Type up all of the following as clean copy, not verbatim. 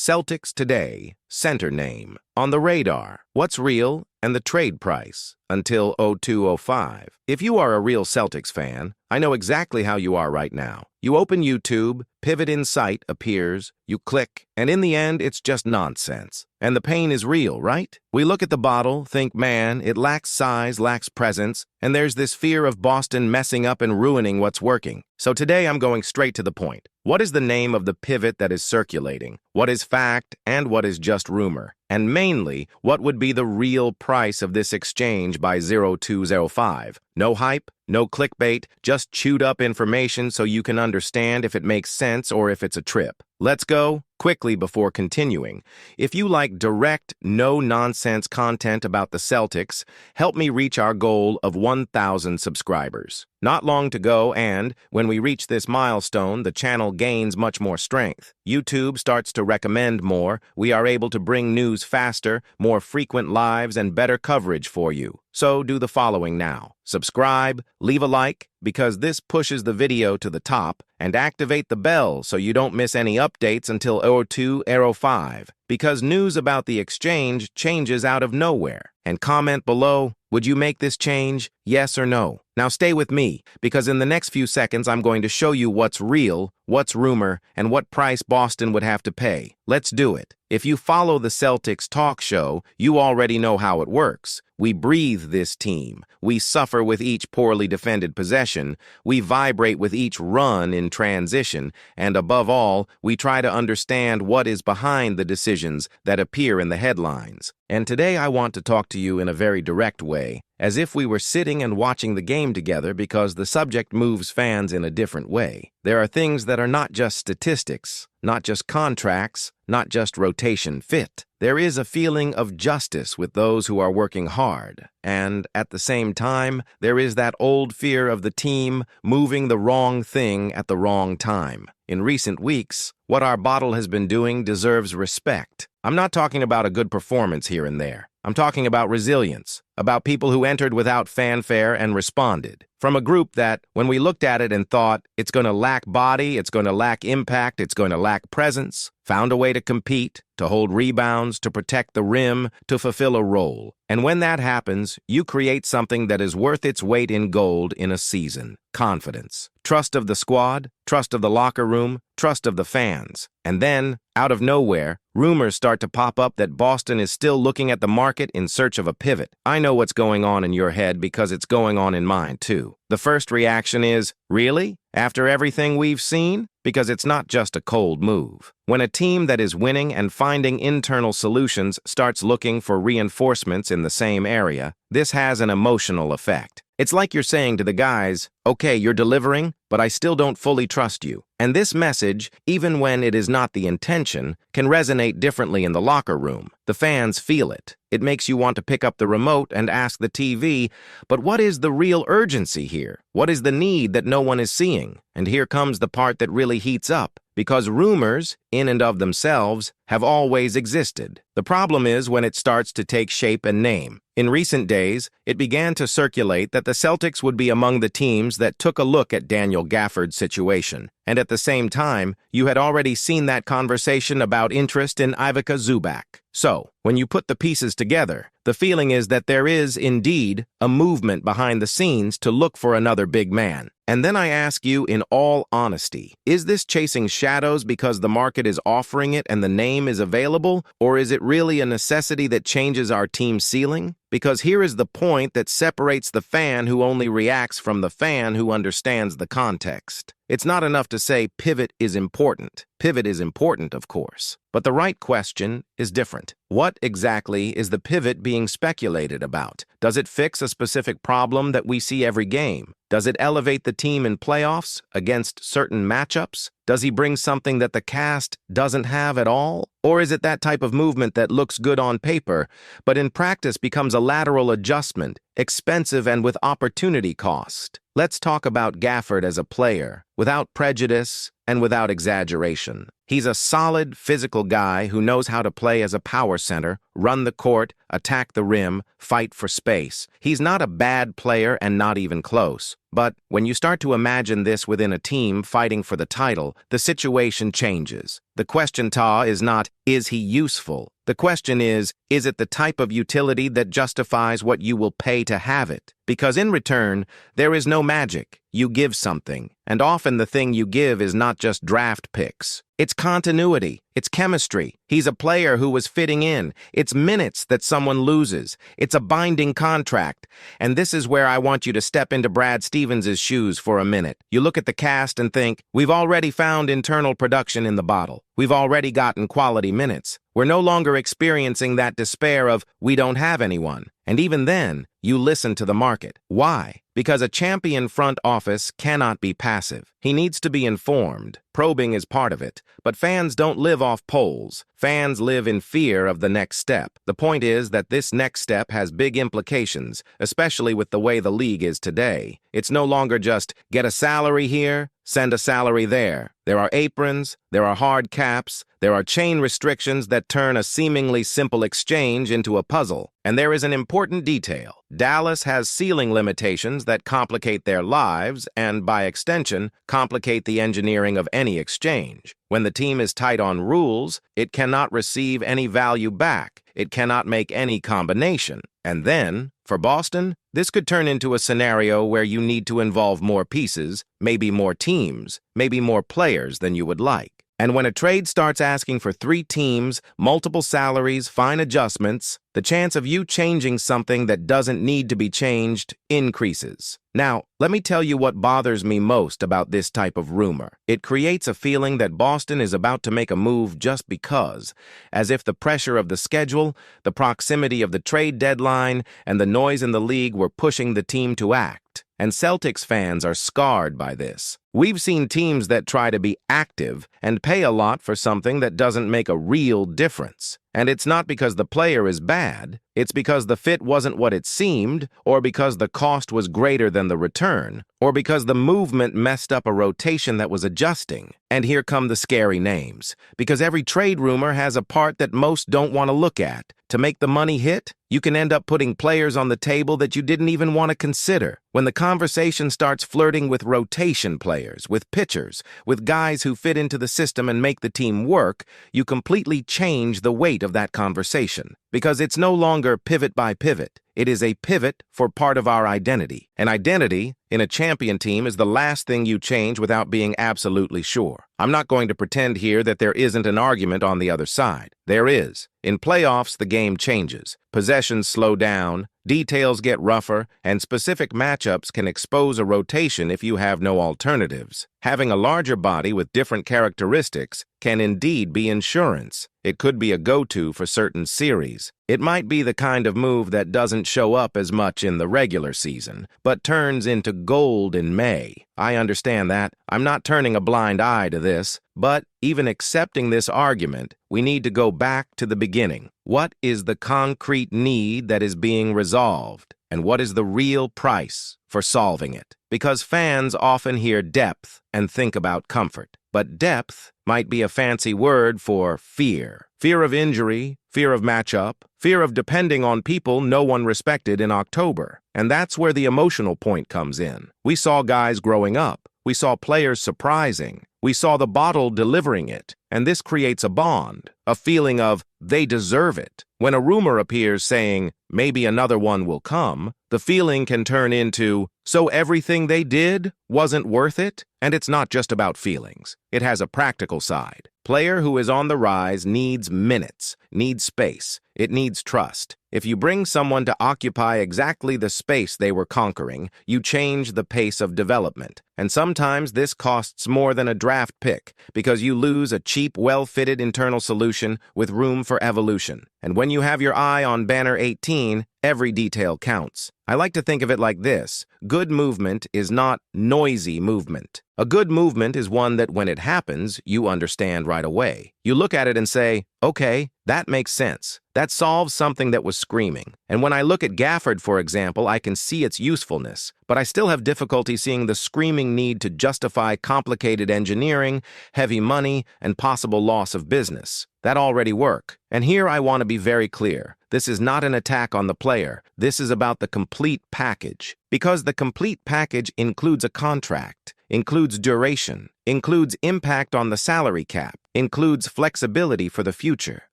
Celtics today, center name, on the radar, what's real, and the trade price, until 0205. If you are a real Celtics fan, I know exactly how you are right now. You open YouTube, Pivot in Sight appears, you click, and in the end, it's just nonsense. And the pain is real, right? We look at the bottle, think, man, it lacks size, lacks presence, and there's this fear of Boston messing up and ruining what's working. So today I'm going straight to the point. What is the name of the pivot that is circulating? What is fact and what is just rumor? And mainly, what would be the real price of this exchange by 0205? No hype, no clickbait, just chewed up information so you can understand if it makes sense or if it's a trip. Let's go quickly before continuing. If you like direct, no-nonsense content about the Celtics, help me reach our goal of 1,000 subscribers. Not long to go, and when we reach this milestone, the channel gains much more strength. YouTube starts to recommend more. We are able to bring news faster, more frequent lives, and better coverage for you. So do the following now. Subscribe, leave a like, because this pushes the video to the top, and activate the bell so you don't miss any updates until 0205, because news about the exchange changes out of nowhere. And comment below, would you make this change, yes or no? Now stay with me, because in the next few seconds I'm going to show you what's real, what's rumor, and what price Boston would have to pay. Let's do it. If you follow the Celtics Talk Show, you already know how it works. We breathe this team. We suffer with each poorly defended possession. We vibrate with each run in transition. And above all, we try to understand what is behind the decisions that appear in the headlines. And today I want to talk to you in a very direct way, as if we were sitting and watching the game together, because the subject moves fans in a different way. There are things that are not just statistics, not just contracts, not just rotation fit. There is a feeling of justice with those who are working hard. And at the same time, there is that old fear of the team moving the wrong thing at the wrong time. In recent weeks, what our bottle has been doing deserves respect. I'm not talking about a good performance here and there. I'm talking about resilience, about people who entered without fanfare and responded. From a group that, when we looked at it and thought, it's going to lack body, it's going to lack impact, it's going to lack presence, found a way to compete, to hold rebounds, to protect the rim, to fulfill a role. And when that happens, you create something that is worth its weight in gold in a season. Confidence. Trust of the squad, trust of the locker room, trust of the fans. And then, out of nowhere, rumors start to pop up that Boston is still looking at the market in search of a pivot. I know what's going on in your head because it's going on in mine too. The first reaction is, really? After everything we've seen? Because it's not just a cold move. When a team that is winning and finding internal solutions starts looking for reinforcements in the same area, this has an emotional effect. It's like you're saying to the guys, okay, you're delivering, but I still don't fully trust you. And this message, even when it is not the intention, can resonate differently in the locker room. The fans feel it. It makes you want to pick up the remote and ask the TV, but what is the real urgency here? What is the need that no one is seeing? And here comes the part that really heats up. Because rumors, in and of themselves, have always existed. The problem is when it starts to take shape and name. In recent days, it began to circulate that the Celtics would be among the teams that took a look at Daniel Gafford's situation. And at the same time, you had already seen that conversation about interest in Ivica Zubac. So, when you put the pieces together, the feeling is that there is, indeed, a movement behind the scenes to look for another big man. And then I ask you in all honesty, is this chasing shadows because the market is offering it and the name is available? Or is it really a necessity that changes our team's ceiling? Because here is the point that separates the fan who only reacts from the fan who understands the context. It's not enough to say pivot is important. Pivot is important, of course. But the right question is different. What exactly is the pivot being speculated about? Does it fix a specific problem that we see every game? Does it elevate the team in playoffs against certain matchups? Does he bring something that the cast doesn't have at all? Or is it that type of movement that looks good on paper, but in practice becomes a lateral adjustment, expensive and with opportunity cost? Let's talk about Gafford as a player, without prejudice, and without exaggeration. He's a solid, physical guy who knows how to play as a power center, run the court, attack the rim, fight for space. He's not a bad player and not even close. But when you start to imagine this within a team fighting for the title, the situation changes. The question, is not, is he useful? The question is it the type of utility that justifies what you will pay to have it? Because in return, there is no magic. You give something, and often the thing you give is not just draft picks. It's continuity. It's chemistry. He's a player who was fitting in. It's minutes that someone loses. It's a binding contract. And this is where I want you to step into Brad Stevens' shoes for a minute. You look at the cast and think, we've already found internal production in the bottle. We've already gotten quality minutes. We're no longer experiencing that despair of, we don't have anyone. And even then, you listen to the market. Why? Because a champion front office cannot be passive. He needs to be informed. Probing is part of it. But fans don't live off polls. Fans live in fear of the next step. The point is that this next step has big implications, especially with the way the league is today. It's no longer just get a salary here, send a salary there. There are aprons, there are hard caps, there are chain restrictions that turn a seemingly simple exchange into a puzzle. And there is an important detail. Dallas has ceiling limitations that complicate their lives and, by extension, complicate the engineering of any exchange. When the team is tight on rules, it cannot receive any value back. It cannot make any combination. And then, for Boston, this could turn into a scenario where you need to involve more pieces, maybe more teams, maybe more players than you would like. And when a trade starts asking for 3 teams, multiple salaries, fine adjustments, the chance of you changing something that doesn't need to be changed increases. Now, let me tell you what bothers me most about this type of rumor. It creates a feeling that Boston is about to make a move just because, as if the pressure of the schedule, the proximity of the trade deadline, and the noise in the league were pushing the team to act. And Celtics fans are scarred by this. We've seen teams that try to be active and pay a lot for something that doesn't make a real difference. And it's not because the player is bad, it's because the fit wasn't what it seemed, or because the cost was greater than the return, or because the movement messed up a rotation that was adjusting. And here come the scary names, because every trade rumor has a part that most don't want to look at. To make the money hit, you can end up putting players on the table that you didn't even want to consider. When the conversation starts flirting with rotation players, with pitchers, with guys who fit into the system and make the team work, you completely change the weight of that conversation. Because it's no longer pivot by pivot. It is a pivot for part of our identity. An identity in a champion team is the last thing you change without being absolutely sure. I'm not going to pretend here that there isn't an argument on the other side. There is. In playoffs, the game changes. Possessions slow down, details get rougher, and specific matchups can expose a rotation if you have no alternatives. Having a larger body with different characteristics can indeed be insurance. It could be a go-to for certain series. It might be the kind of move that doesn't show up as much in the regular season, but turns into gold in May. I understand that. I'm not turning a blind eye to this, but even accepting this argument, we need to go back to the beginning. What is the concrete need that is being resolved? And what is the real price for solving it? Because fans often hear depth and think about comfort. But depth might be a fancy word for fear. Fear of injury, fear of matchup, fear of depending on people no one respected in October. And that's where the emotional point comes in. We saw guys growing up. We saw players surprising. We saw the bottle delivering it. And this creates a bond, a feeling of they deserve it. When a rumor appears saying, maybe another one will come, the feeling can turn into, so everything they did wasn't worth it? And it's not just about feelings. It has a practical side. Player who is on the rise needs minutes, needs space. It needs trust. If you bring someone to occupy exactly the space they were conquering, you change the pace of development. And sometimes this costs more than a draft pick because you lose a cheap, well-fitted internal solution with room for evolution. And when you have your eye on banner 18, every detail counts. I like to think of it like this. Good movement is not noisy movement. A good movement is one that when it happens, you understand right away. You look at it and say, okay, that makes sense. That solves something that was screaming. And when I look at Gafford, for example, I can see its usefulness, but I still have difficulty seeing the screaming need to justify complicated engineering, heavy money, and possible loss of business. That already work. And here I want to be very clear. This is not an attack on the player. This is about the complete package. Because the complete package includes a contract, includes duration, includes impact on the salary cap, includes flexibility for the future.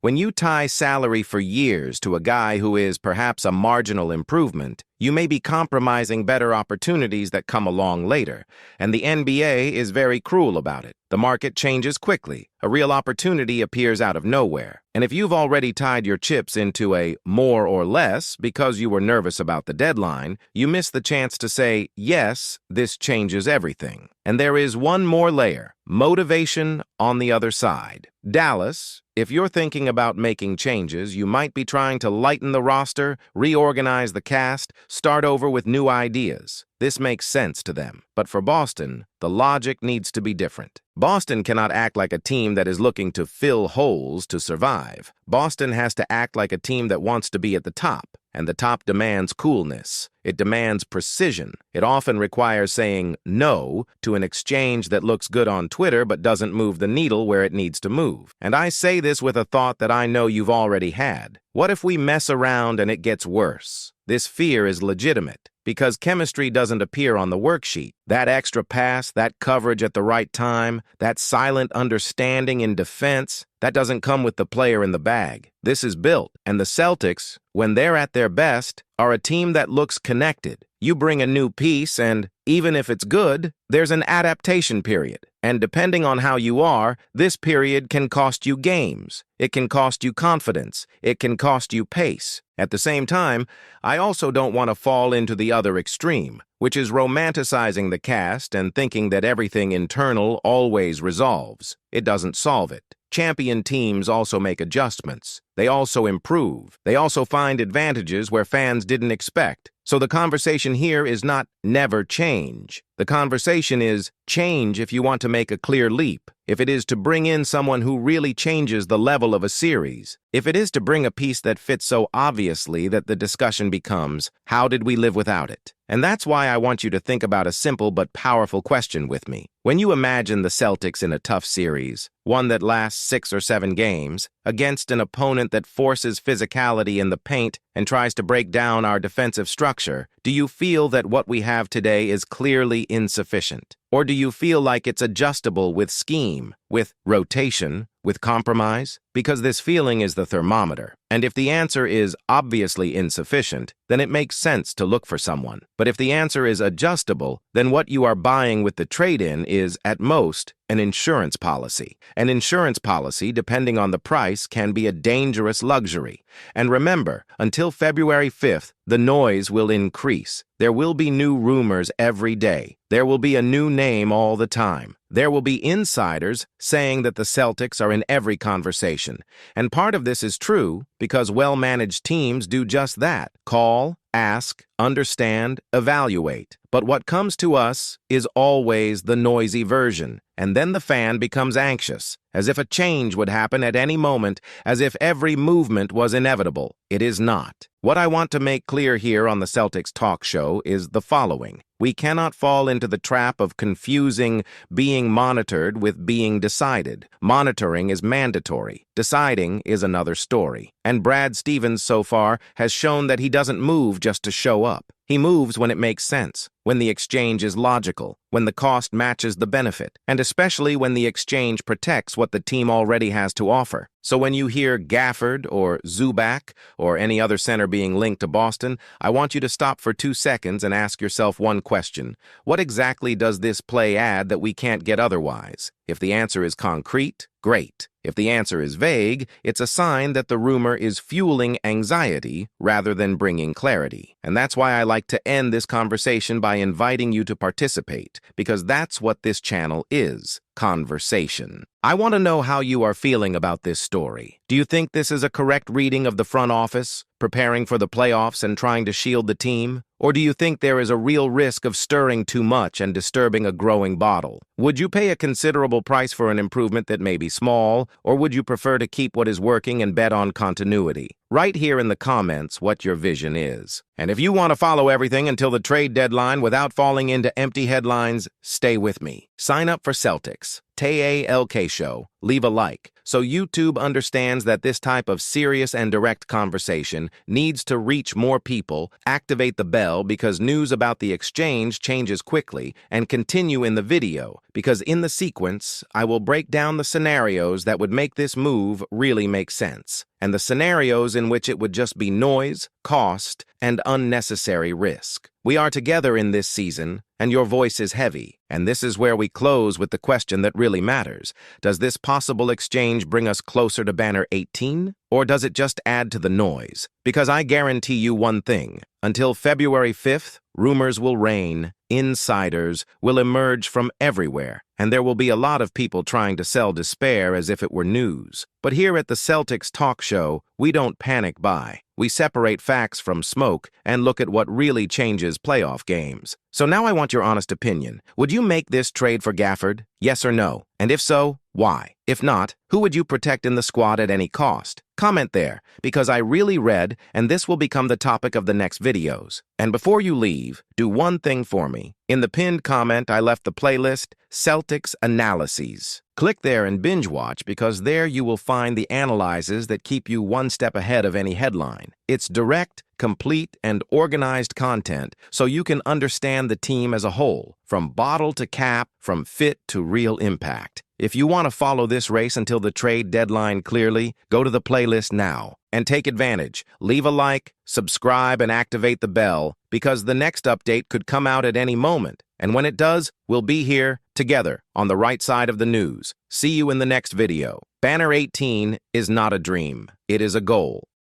When you tie salary for years to a guy who is perhaps a marginal improvement, you may be compromising better opportunities that come along later, and the NBA is very cruel about it. The market changes quickly. A real opportunity appears out of nowhere. And if you've already tied your chips into a more or less because you were nervous about the deadline, you miss the chance to say, yes, this changes everything. And there is one more layer, motivation on the other side. Dallas, if you're thinking about making changes, you might be trying to lighten the roster, reorganize the cast, start over with new ideas. This makes sense to them. But for Boston, the logic needs to be different. Boston cannot act like a team that is looking to fill holes to survive. Boston has to act like a team that wants to be at the top, and the top demands coolness. It demands precision. It often requires saying no to an exchange that looks good on Twitter but doesn't move the needle where it needs to move. And I say this with a thought that I know you've already had. What if we mess around and it gets worse? This fear is legitimate because chemistry doesn't appear on the worksheet. That extra pass, that coverage at the right time, that silent understanding in defense, that doesn't come with the player in the bag. This is built. And the Celtics, when they're at their best, are a team that looks connected. You bring a new piece and, even if it's good, there's an adaptation period. And depending on how you are, this period can cost you games. It can cost you confidence. It can cost you pace. At the same time, I also don't want to fall into the other extreme, which is romanticizing the cast and thinking that everything internal always resolves. It doesn't solve it. Champion teams also make adjustments. They also improve. They also find advantages where fans didn't expect. So the conversation here is not never change. The conversation is change if you want to make a clear leap. If it is to bring in someone who really changes the level of a series. If it is to bring a piece that fits so obviously that the discussion becomes, how did we live without it? And that's why I want you to think about a simple but powerful question with me. When you imagine the Celtics in a tough series, one that lasts 6 or 7 games, against an opponent that forces physicality in the paint and tries to break down our defensive structure, do you feel that what we have today is clearly insufficient? Or do you feel like it's adjustable with scheme, with rotation, with compromise? Because this feeling is the thermometer. And if the answer is obviously insufficient, then it makes sense to look for someone. But if the answer is adjustable, then what you are buying with the trade-in is, at most, an insurance policy. An insurance policy, depending on the price, can be a dangerous luxury. And remember, until February 5th, the noise will increase. There will be new rumors every day. There will be a new name all the time. There will be insiders saying that the Celtics are in every conversation. And part of this is true because well-managed teams do just that. Call, ask, understand, evaluate. But what comes to us is always the noisy version. And then the fan becomes anxious, as if a change would happen at any moment, as if every movement was inevitable. It is not. What I want to make clear here on the Celtics Talk Show is the following. We cannot fall into the trap of confusing being monitored with being decided. Monitoring is mandatory. Deciding is another story. And Brad Stevens so far has shown that he doesn't move just to show up. He moves when it makes sense, when the exchange is logical, when the cost matches the benefit, and especially when the exchange protects what the team already has to offer. So when you hear Gafford or Zubac or any other center being linked to Boston, I want you to stop for 2 seconds and ask yourself one question. What exactly does this play add that we can't get otherwise? If the answer is concrete, great. If the answer is vague, it's a sign that the rumor is fueling anxiety rather than bringing clarity. And that's why I like to end this conversation by inviting you to participate, because that's what this channel is, conversation. I want to know how you are feeling about this story. Do you think this is a correct reading of the front office, preparing for the playoffs and trying to shield the team? Or do you think there is a real risk of stirring too much and disturbing a growing bottle? Would you pay a considerable price for an improvement that may be small, or would you prefer to keep what is working and bet on continuity? Write here in the comments what your vision is. And if you want to follow everything until the trade deadline without falling into empty headlines, stay with me. Sign up for Celtics Talk Show. Leave a like so YouTube understands that this type of serious and direct conversation needs to reach more people. Activate the bell because news about the exchange changes quickly, and continue in the video because in the sequence, I will break down the scenarios that would make this move really make sense, and the scenarios in which it would just be noise, cost, and unnecessary risk. We are together in this season, and your voice is heavy, and this is where we close with the question that really matters. Does this possible exchange bring us closer to banner 18, or does it just add to the noise? Because I guarantee you one thing, until February 5th, rumors will reign, insiders will emerge from everywhere, and there will be a lot of people trying to sell despair as if it were news. But here at the Celtics Talk Show, we don't panic buy. We separate facts from smoke and look at what really changes playoff games. So now I want your honest opinion. Would you make this trade for Gafford? Yes or no? And if so, why? If not, who would you protect in the squad at any cost? Comment there, because I really read, and this will become the topic of the next videos. And before you leave, do one thing for me. In the pinned comment, I left the playlist, Celtics Analyses. Click there and binge watch because there you will find the analyses that keep you one step ahead of any headline. It's direct, complete, and organized content so you can understand the team as a whole, from bottle to cap, from fit to real impact. If you want to follow this race until the trade deadline clearly, go to the playlist now and take advantage. Leave a like, subscribe, and activate the bell because the next update could come out at any moment. And when it does, we'll be here together on the right side of the news. See you in the next video. Banner 18 is not a dream. It is a goal.